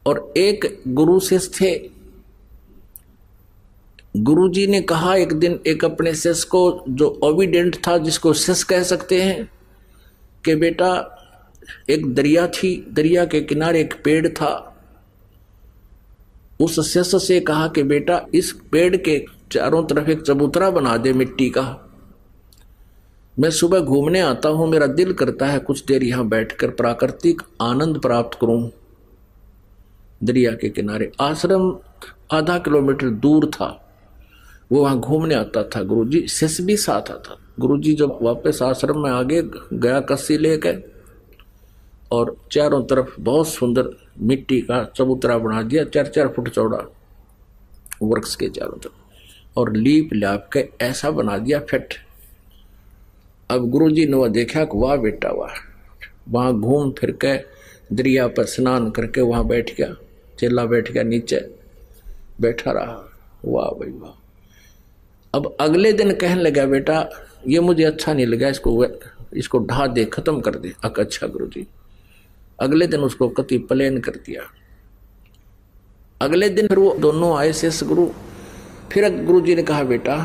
और एक गुरु शिष्य थे। गुरुजी ने कहा एक दिन एक अपने शिष्य को, जो ओबीडेंट था, जिसको शिष्य कह सकते हैं, कि बेटा एक दरिया थी, दरिया के किनारे एक पेड़ था। उस शिष्य से कहा कि बेटा इस पेड़ के चारों तरफ एक चबूतरा बना दे मिट्टी का। मैं सुबह घूमने आता हूं, मेरा दिल करता है कुछ देर यहां बैठकर प्राकृतिक आनंद प्राप्त करूं। दरिया के किनारे आश्रम आधा किलोमीटर दूर था, वो वहां घूमने आता था। गुरुजी शिष्य भी साथ आता। गुरुजी जब वापस आश्रम में आगे गया कस्सी लेकर, और चारों तरफ बहुत सुंदर मिट्टी का चबूतरा बना दिया, 4-4 फुट चौड़ा, वृक्ष के चारों तरफ, और लीप लाप के ऐसा बना दिया फिट। अब गुरुजी ने वह देखा कि वाह बेटा वाह, वहां घूम फिर के दरिया पर स्नान करके वहां बैठ गया। चेला बैठ गया, नीचे बैठा रहा। वाह भाई वाह। अब अगले दिन कहने लगा बेटा ये मुझे अच्छा नहीं लगा, इसको ढा दे, खत्म कर दे। अच्छा गुरुजी। अगले दिन उसको कति प्लेन कर दिया। अगले दिन फिर वो दोनों आए शिष्य गुरु। फिर गुरुजी ने कहा बेटा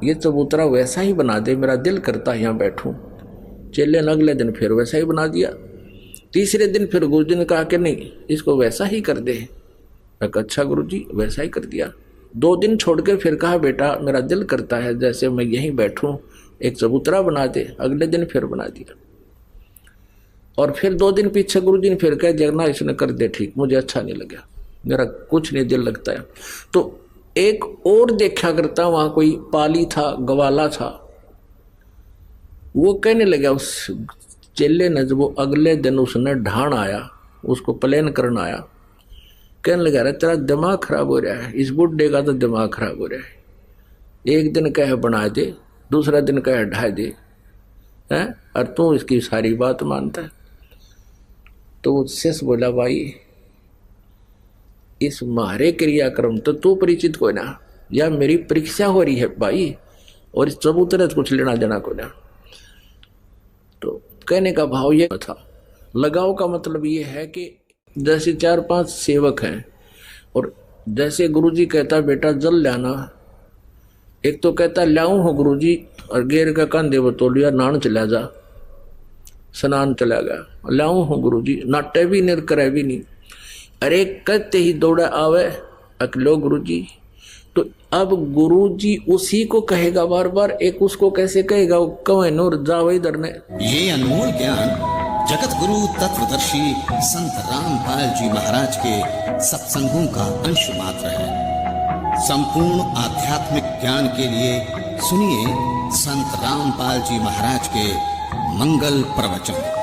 ये चबूतरा वैसा ही बना दे, मेरा दिल करता है यहाँ बैठूं। चेले ने अगले दिन फिर वैसा ही बना दिया। तीसरे दिन फिर गुरुजी ने कहा कि नहीं इसको वैसा ही कर दे। अच्छा गुरुजी, वैसा ही कर दिया। 2 दिन छोड़ के फिर कहा बेटा मेरा दिल करता है जैसे मैं यहीं बैठूं, एक चबूतरा बना दे। अगले दिन फिर बना दिया। और फिर 2 दिन पीछे गुरुजी ने फिर कह दिया ना इसने कर दे ठीक, मुझे अच्छा नहीं लगा, मेरा कुछ नहीं दिल लगता है। तो एक और देखा करता, वहां कोई पाली था, गवाला था। वो कहने लगा उस चेले ने, जब वो अगले दिन उसने ढाण आया, उसको प्लेन करना आया, कहने लगा अरे तेरा दिमाग खराब हो रहा है, इस बुढ़े का तो दिमाग खराब हो रहा है। एक दिन कहे बना दे, दूसरा दिन कहे ढा दे, हैं, और तू इसकी सारी बात मानता है। तो वो शिष्य बोला भाई इस मारे क्रियाक्रम तो तू परिचित को ना, या मेरी परीक्षा हो रही है भाई, और इस चबूतरे कुछ लेना देना को ना। तो कहने का भाव ये था, लगाव का मतलब ये है कि जैसे 4-5 सेवक हैं, और जैसे गुरुजी कहता बेटा जल लाना, एक तो कहता लाऊं हो गुरुजी, और गेर का कंधे बतौलिया नान चला जा, स्नान चला गया। लाऊं हो गुरुजी, नाटे भी नहीं करे भी नहीं। अरे कहते ही दौड़ा आवे अकलो गुरुजी। तो अब गुरुजी उसी को कहेगा बार बार, एक उसको कैसे कहेगा, वो कवे नूर जाओ इधर ने। ये अनमोल ज्ञान जगत गुरु तत्वदर्शी संत रामपाल जी महाराज के सत्संगों का अंश मात्र है। संपूर्ण आध्यात्मिक ज्ञान के लिए सुनिए संत रामपाल जी महाराज के मंगल प्रवचन।